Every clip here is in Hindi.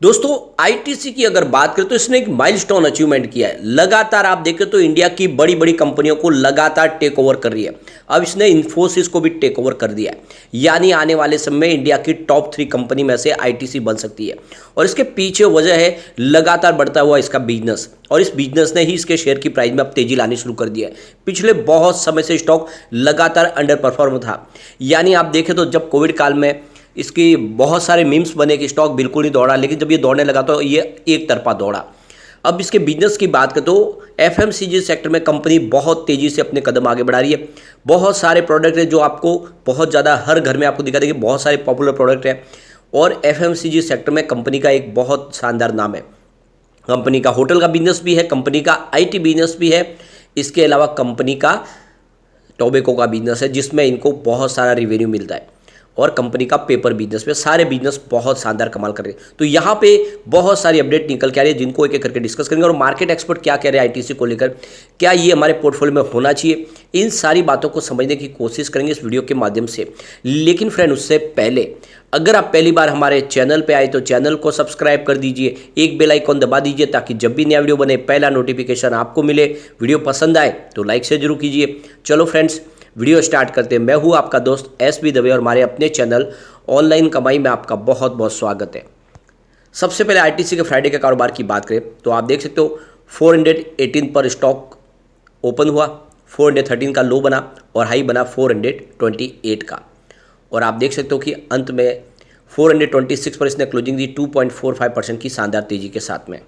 दोस्तों आईटीसी की अगर बात करें तो इसने एक माइलस्टोन अचीवमेंट किया है। लगातार आप देखें तो इंडिया की बड़ी बड़ी कंपनियों को लगातार टेक ओवर कर रही है। अब इसने इन्फोसिस को भी टेक ओवर कर दिया है, यानी आने वाले समय में इंडिया की टॉप 3 कंपनी में से आईटीसी बन सकती है। और इसके पीछे वजह है लगातार बढ़ता हुआ इसका बिजनेस, और इस बिजनेस ने ही इसके शेयर की प्राइस में अब तेजी लानी शुरू कर दिया है। पिछले बहुत समय से स्टॉक लगातार अंडर परफॉर्म था, यानी आप देखें तो जब कोविड काल में इसकी बहुत सारे मीम्स बने कि स्टॉक बिल्कुल नहीं दौड़ा, लेकिन जब ये दौड़ने लगा तो ये एक तरफा दौड़ा। अब इसके बिजनेस की बात करें तो एफएमसीजी सेक्टर में कंपनी बहुत तेज़ी से अपने कदम आगे बढ़ा रही है। बहुत सारे प्रोडक्ट हैं जो आपको बहुत ज़्यादा हर घर में आपको दिखा देंगे, बहुत सारे पॉपुलर प्रोडक्ट हैं। और एफएमसीजी सेक्टर में कंपनी का एक बहुत शानदार नाम है। कंपनी का होटल का बिजनेस भी है, कंपनी का आईटी बिजनेस भी है, इसके अलावा कंपनी का टोबैको का बिजनेस है जिसमें इनको बहुत सारा रिवेन्यू मिलता है, और कंपनी का पेपर बिजनेस में सारे बिजनेस बहुत शानदार कमाल कर रहे हैं। तो यहाँ पे बहुत सारी अपडेट निकल के आ रही है जिनको एक एक करके डिस्कस करेंगे, और मार्केट एक्सपर्ट क्या कह रहे हैं आईटीसी को लेकर, क्या ये हमारे पोर्टफोलियो में होना चाहिए, इन सारी बातों को समझने की कोशिश करेंगे इस वीडियो के माध्यम से। लेकिन फ्रेंड उससे पहले अगर आप पहली बार हमारे चैनल पे आए तो चैनल को सब्सक्राइब कर दीजिए, एक बेल आइकॉन दबा दीजिए ताकि जब भी नया वीडियो बने पहला नोटिफिकेशन आपको मिले। वीडियो पसंद आए तो लाइक से जरूर कीजिए। चलो फ्रेंड्स वीडियो स्टार्ट करते हैं। मैं हूं आपका दोस्त एसबी दवे और हमारे अपने चैनल ऑनलाइन कमाई में आपका बहुत बहुत स्वागत है। सबसे पहले आईटीसी के फ्राइडे के कारोबार की बात करें तो आप देख सकते हो 418 पर स्टॉक ओपन हुआ, 413 का लो बना और हाई बना 428 का, और आप देख सकते हो कि अंत में 426 पर इसने क्लोजिंग दी 2.45% की शानदार तेजी के साथ में।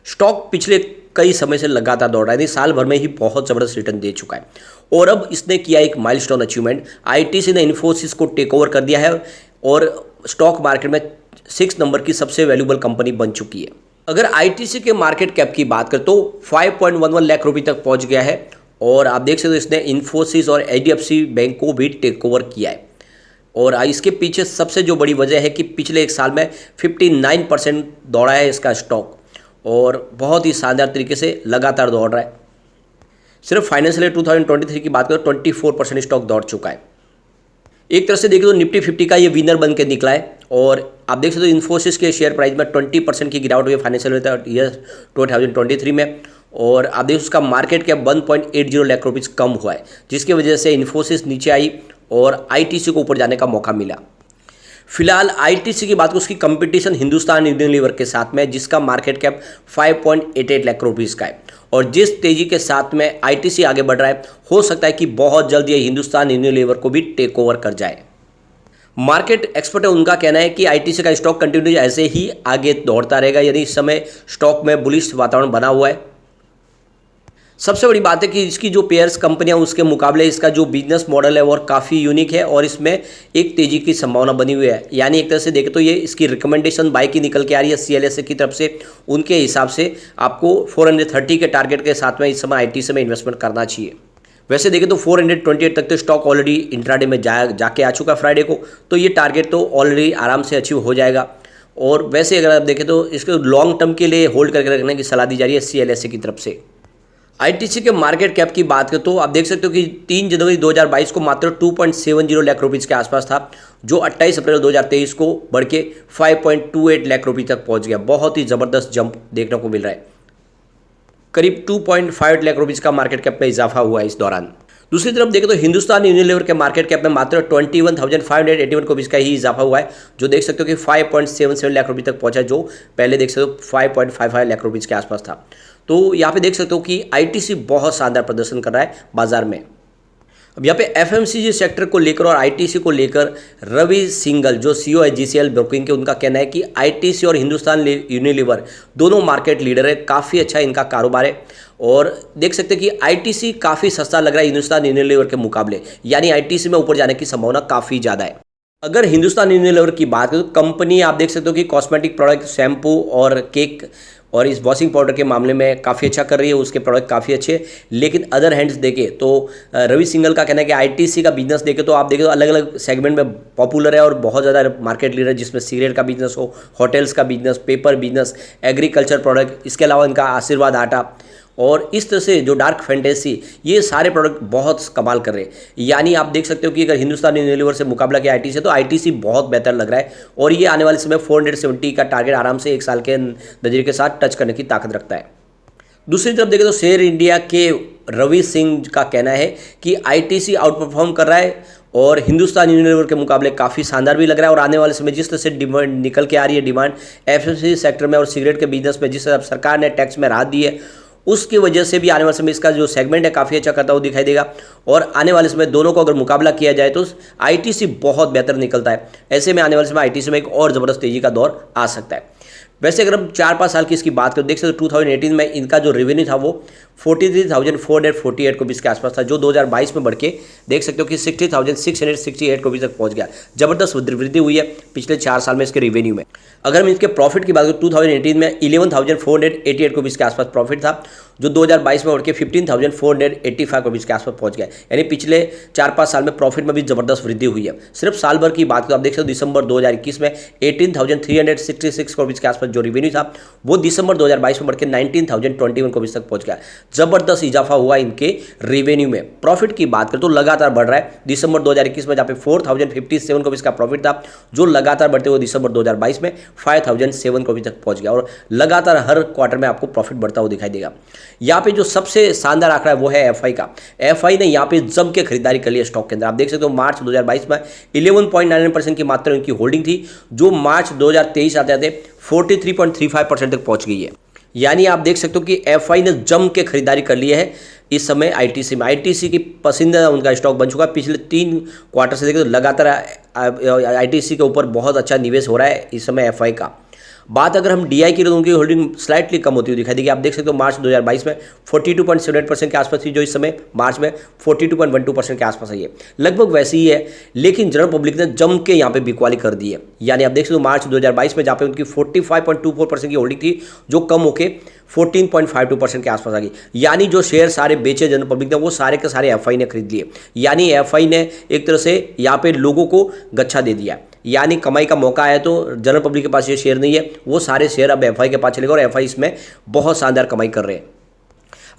स्टॉक पिछले कई समय से लगातार दौड़ रहा है, साल भर में ही बहुत ज़बरदस्त रिटर्न दे चुका है, और अब इसने किया एक माइलस्टोन अचीवमेंट। आईटीसी ने इन्फोसिस को टेक ओवर कर दिया है और स्टॉक मार्केट में 6 नंबर की सबसे वैल्यूबल कंपनी बन चुकी है। अगर आईटीसी के मार्केट कैप की बात करें तो 5.11 लाख रुपये तक पहुंच गया है, और आप देख सकते हो इसने इन्फोसिस और एचडीएफसी बैंक को भी टेक ओवर किया है। और इसके पीछे सबसे जो बड़ी वजह है कि पिछले एक साल में 59% दौड़ा है इसका स्टॉक, और बहुत ही शानदार तरीके से लगातार दौड़ रहा है। सिर्फ फाइनेंशियल ईयर 2023 की बात करें 24% स्टॉक दौड़ चुका है। एक तरह से देखें तो निफ्टी 50 का ये विनर बन के निकला है, और आप देख सकते हो इन्फोसिस के शेयर प्राइस में 20% की गिरावट हुई है फाइनेंशियल ईयर 2023 में, और आप देख उसका मार्केट कैप 1.80 लाख रुपये कम हुआ है, जिसकी वजह से इन्फोसिस नीचे आई और आईटीसी को ऊपर जाने का मौका मिला। फिलहाल आईटीसी की बात करें उसकी कंपटीशन हिंदुस्तान यूनिलीवर के साथ में, जिसका मार्केट कैप 5.88 लाख रुपीज़ का है, और जिस तेजी के साथ में आईटीसी आगे बढ़ रहा है हो सकता है कि बहुत जल्द ये हिंदुस्तान यूनिलीवर को भी टेक ओवर कर जाए। मार्केट एक्सपर्ट है उनका कहना है कि आईटीसी का स्टॉक कंटिन्यू ऐसे ही आगे दौड़ता रहेगा, यानी इस समय स्टॉक में बुलिश वातावरण बना हुआ है। सबसे बड़ी बात है कि इसकी जो पेयर्स कंपनियां उसके मुकाबले इसका जो बिजनेस मॉडल है वो काफ़ी यूनिक है, और इसमें एक तेजी की संभावना बनी हुई है। यानी एक तरह से देखें तो ये इसकी रिकमेंडेशन बाय की निकल के आ रही है सीएलएसए की तरफ से। उनके हिसाब से आपको 430 के टारगेट के साथ में इस समय आईटीसी में इन्वेस्टमेंट करना चाहिए। वैसे देखें तो 428 तक तो स्टॉक ऑलरेडी इंट्राडे में जाके आ चुका फ्राइडे को, तो ये टारगेट तो ऑलरेडी आराम से अचीव हो जाएगा। और वैसे अगर आप देखें तो इसको लॉन्ग टर्म के लिए होल्ड करके रखने की सलाह दी जा रही है सीएलएसए की तरफ से। आईटीसी के मार्केट कैप की बात करें तो आप देख सकते हो कि 3 जनवरी 2022 को मात्र 2.70 लाख रुपीज़ के आसपास था, जो 28 अप्रैल 2023 को बढ़ के 5.28 लाख रुपये तक पहुंच गया। बहुत ही ज़बरदस्त जंप देखने को मिल रहा है, करीब 2.5 लाख रुपीज़ का मार्केट कैप में इजाफा हुआ है इस दौरान। दूसरी तरफ देखें तो हिंदुस्तान यूनिलीवर के मार्केट कैप में मात्र 21,581 रुपीज़ का ही इजाफा हुआ है, जो देख सकते हो कि 5.77 लाख रुपये तक पहुंचा, जो पहले देख सकते हो 5.55 लाख रुपीज़ के आसपास था। तो यहाँ पे देख सकते हो कि आईटीसी बहुत शानदार प्रदर्शन कर रहा है बाजार में। अब यहाँ पे एफएमसीजी सेक्टर को लेकर और आईटीसी को लेकर रवि सिंघल जो सीईओ है जीसीएल ब्रोकिंग के, उनका कहना है कि आईटीसी और हिंदुस्तान यूनिलीवर दोनों मार्केट लीडर है, काफ़ी अच्छा इनका कारोबार है, और देख सकते हैं कि आईटीसी काफ़ी सस्ता लग रहा है हिंदुस्तान यूनिलीवर के मुकाबले, यानी आईटीसी में ऊपर जाने की संभावना काफ़ी ज़्यादा है। अगर हिंदुस्तान यूनिलीवर की बात करें तो कंपनी आप देख सकते हो कि कॉस्मेटिक प्रोडक्ट, शैम्पू और केक और इस वॉशिंग पाउडर के मामले में काफ़ी अच्छा कर रही है, उसके प्रोडक्ट काफ़ी अच्छे। लेकिन अदर हैंड्स देखें तो रवि सिंघल का कहना है कि आईटीसी का बिजनेस देखें तो आप देखें तो अलग अलग सेगमेंट में पॉपुलर है और बहुत ज़्यादा मार्केट लीडर, जिसमें सिगरेट का बिजनेस हो, होटल्स का business, paper business, agriculture product, इसके अलावा इनका आशीर्वाद आटा और इस तरह से जो डार्क फैंटेसी, ये सारे प्रोडक्ट बहुत कमाल कर रहे हैं। यानी आप देख सकते हो कि अगर हिंदुस्तान यूनिलीवर से मुकाबला किया आईटीसी से, तो आईटीसी बहुत बेहतर लग रहा है और ये आने वाले समय 470 का टारगेट आराम से 1 साल के नजरिए के साथ टच करने की ताकत रखता है। दूसरी तरफ देखें तो शेयर इंडिया के रवि सिंह का कहना है कि आईटीसी आउट परफॉर्म कर रहा है और हिंदुस्तान यूनिलीवर के मुकाबले काफ़ी शानदार भी लग रहा है। और आने वाले समय जिस तरह से डिमांड निकल के आ रही है, डिमांड एफएमसीजी सेक्टर में और सिगरेट के बिजनेस में जिस तरह सरकार ने टैक्स में राहत दी है, उसकी वजह से भी आने वाले समय इसका जो सेगमेंट है काफ़ी अच्छा करता हुआ दिखाई देगा। और आने वाले समय दोनों को अगर मुकाबला किया जाए तो आईटीसी बहुत बेहतर निकलता है। ऐसे में आने वाले समय आईटीसी में एक और ज़बरदस्त तेजी का दौर आ सकता है। वैसे अगर हम 4-5 साल की इसकी बात करें, देख सकते 2018 में इनका जो रेवेन्यू था वो 43,448 करोड़ के आसपास था, जो 2022 में बढ़ के देख सकते हो कि 60,668 करोड़ तक पहुंच गया। जबरदस्त वृद्धि हुई है पिछले 4 साल में इसके रेवेन्यू में। अगर हम इसके प्रॉफिट की बात करें, 2018 में 11,488 करोड़ के आसपास प्रॉफिट था, जो 2022 में बढ़ के 15,485 करोड़ के आसपास पहुंच गया। यानी पिछले 4-5 साल में प्रॉफिट में भी जबरदस्त वृद्धि हुई है। सिर्फ साल भर की बात करें, आप देख सकते हो दिसंबर 2021 में 18,366 करोड़ के आसपास जो रेवेन्यू था, वो दिसंबर 2022 में बढ़ के 19,021 करोड़ तक पहुंच गया। जबरदस्त इजाफा हुआ इनके रेवेन्यू में। प्रॉफिट की बात करें तो लगातार बढ़ रहा है। दिसंबर 2021 में जहाँ पे 4,057 करोड़ का प्रॉफिट था, जो लगातार बढ़ते हुए दिसंबर 2022 में 5,007 करोड़ तक पहुंच गया और लगातार हर क्वार्टर में आपको प्रॉफिट बढ़ता हुआ दिखाई देगा। यहाँ पे जो सबसे शानदार आंकड़ा है वो है एफआई का। एफआई ने यहाँ पे जम के खरीदारी कर लिया स्टॉक के अंदर। आप देख सकते हो मार्च 2022 में 11.99% की मात्रा उनकी होल्डिंग थी, जो मार्च 2023 आते आते 43.35% तक पहुंच गई है। यानी आप देख सकते हो कि एफआई ने जम के खरीदारी कर ली है इस समय आईटीसी में। आईटीसी की पसंदीदा उनका स्टॉक बन चुका है। पिछले 3 क्वार्टर से देखें तो लगातार आईटीसी के ऊपर बहुत अच्छा निवेश हो रहा है इस समय एफआई का। बात अगर हम डीआई की, तो उनकी होल्डिंग स्लाइटली कम होती हुई दिखाई देगी। आप देख सकते हो मार्च 2022 में 42.78% के आसपास थी, जो इस समय मार्च में 42.12% के आसपास आई है। लगभग वैसे ही है, लेकिन जनरल पब्लिक ने जम के यहाँ पे बिकवाली कर दी है। यानी आप देख सकते हो मार्च 2022 में जहाँ पे उनकी 45.24% की होल्डिंग थी, जो कम होके 14.52% के आसपास आ गई। यानी जो शेयर सारे बेचे जनरल पब्लिक ने, वो सारे के सारे एफआई ने खरीद लिए। यानी एफआई ने एक तरह से यहाँ पे लोगों को गच्छा दे दिया। यानी कमाई का मौका आया तो जनरल पब्लिक के पास ये शेयर नहीं है, वो सारे शेयर अब एफआई के पास चलेगा और एफआई इसमें बहुत शानदार कमाई कर रहे हैं।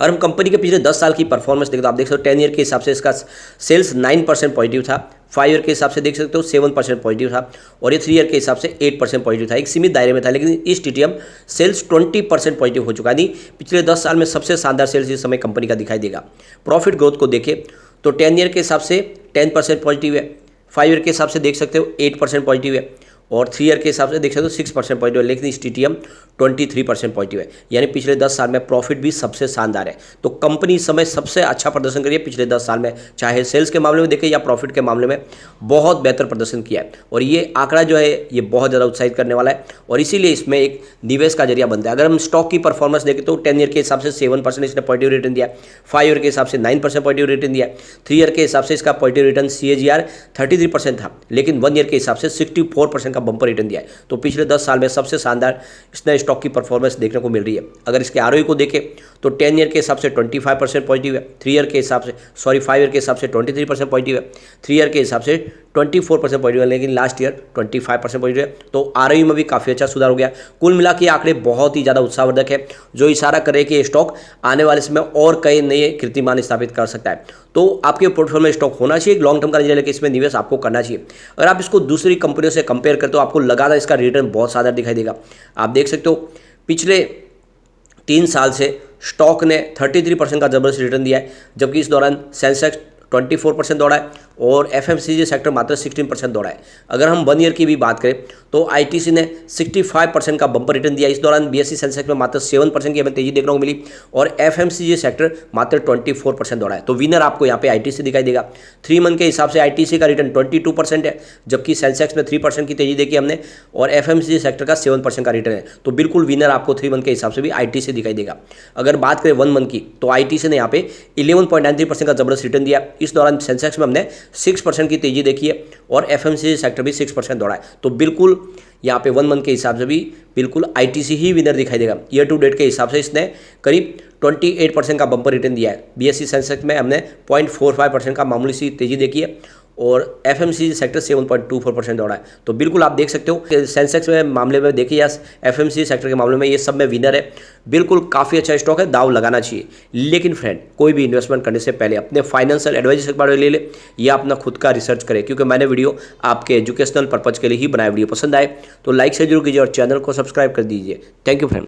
और हम कंपनी के पिछले 10 साल की परफॉर्मेंस देखते तो आप देख सकते हो 10 ईयर के हिसाब से इसका सेल्स 9% पॉजिटिव था, 5 ईयर के हिसाब से देख सकते हो 7% पॉजिटिव था और ये 3 ईयर के हिसाब से 8% पॉजिटिव था। एक सीमित दायरे में था, लेकिन इस टीटीएम सेल्स 20% पॉजिटिव हो चुका है। पिछले 10 साल में सबसे शानदार सेल्स इस समय कंपनी का दिखाई देगा। प्रॉफिट ग्रोथ को देखें तो 10 ईयर के हिसाब से 10% पॉजिटिव है, 5 ईयर के हिसाब से देख सकते हो 8% पॉजिटिव है और 3 ईयर के हिसाब से देख सकते हो 6% पॉजिटिव है, लेकिन इस टीटीएम 23% पॉजिटिव है। यानी पिछले 10 साल में प्रॉफिट भी सबसे शानदार है। तो कंपनी इस समय सबसे अच्छा प्रदर्शन करी है पिछले 10 साल में, चाहे सेल्स के मामले में देखें या प्रॉफिट के मामले में, बहुत बेहतर प्रदर्शन किया है। और ये आंकड़ा जो है ये बहुत ज़्यादा उत्साहित करने वाला है और इसीलिए इसमें एक निवेश का जरिया बनता है। अगर हम स्टॉक की परफॉर्मेंस देखें तो 10 ईयर के हिसाब से 7% इसने पॉजिटिव रिटर्न दिया, 5 ईयर के हिसाब से 9% पॉजिटिव रिटर्न दिया, 3 ईयर के हिसाब से इसका पॉजिटिव रिटर्न CAGR 33% था, लेकिन 1 ईयर के हिसाब से 64% का बंपर रिटर्न दिया है। तो पिछले 10 साल में सबसे शानदार इसने स्टॉक की परफॉर्मेंस देखने को मिल रही है। अगर इसके ROE को देखें तो 10 ईयर के हिसाब से 25% पॉजिटिव है, 3 ईयर के हिसाब से 5 ईयर के हिसाब से 23% पॉजिटिव है, 3 ईयर के हिसाब से 24% पॉजिटिव है, लेकिन लास्ट ईयर 25% पॉजिटिव है। तो ROE में भी काफ़ी अच्छा सुधार हो गया। कुल मिला के आंकड़े बहुत ही ज़्यादा उत्साहवर्धक है, जो इशारा करे कि ये स्टॉक आने वाले समय और कई नए कीर्तिमान स्थापित कर सकता है। तो आपके पोर्टफोलियो में स्टॉक होना चाहिए, लॉन्ग टर्म का नजरिया लेकर इसमें निवेश आपको करना चाहिए। अगर आप इसको दूसरी कंपनियों से कंपेयर करते हो, आपको लगातार इसका रिटर्न बहुत शानदार दिखाई देगा। आप देख सकते हो पिछले 3 साल से स्टॉक ने 33% का जबरदस्त रिटर्न दिया है, जबकि इस दौरान सेंसेक्स 24% दौड़ा है और FMCG सेक्टर मात्र 16% दौड़ा है। अगर हम 1 ईयर की भी बात करें तो आईटीसी ने 65% का बंपर रिटर्न दिया। इस दौरान BSE सेंसेक्स में मात्र 7% की हमें तेजी देखने को मिली और FMCG सेक्टर मात्र 24% दौड़ा है। तो विनर आपको यहाँ पे आईटीसी दिखाई देगा। 3 मंथ के हिसाब से आईटीसी का रिटर्न 22% है, जबकि सेंसेक्स में 3% की तेजी देखी हमने और FMCG सेक्टर का 7% का रिटर्न है। तो बिल्कुल विनर आपको 3 मंथ के हिसाब से भी आईटीसी दिखाई देगा। अगर बात करें 1 मंथ की तो आईटीसी ने यहाँ पे 11.93% का जबरदस्त रिटर्न दिया। इस दौरान सेंसेक्स में हमने 6% की तेजी देखी है और FMCG सेक्टर भी 6% दौड़ा है। तो बिल्कुल यहाँ पे 1 मंथ के हिसाब से भी बिल्कुल आईटीसी ही विनर दिखाई देगा। ईयर टू डेट के हिसाब से इसने करीब 28% का बंपर रिटर्न दिया है। BSE सेंसेक्स में हमने 0.45% का मामूली सी तेजी देखी है और एफएमसीजी सेक्टर 7.24% दौड़ा है। तो बिल्कुल आप देख सकते हो कि सेंसेक्स में मामले में देखिए या एफएमसीजी सेक्टर के मामले में ये सब में विनर है। बिल्कुल काफ़ी अच्छा स्टॉक है, दाव लगाना चाहिए। लेकिन फ्रेंड, कोई भी इन्वेस्टमेंट करने से पहले अपने फाइनेंशियल एडवाइजर से बारे में ले ले या अपना खुद का रिसर्च करें, क्योंकि मैंने वीडियो आपके एजुकेशनल पर्पज़ के लिए ही बनाया। वीडियो पसंद आए तो लाइक से जरूर कीजिए और चैनल को सब्सक्राइब कर दीजिए। Thank you friend.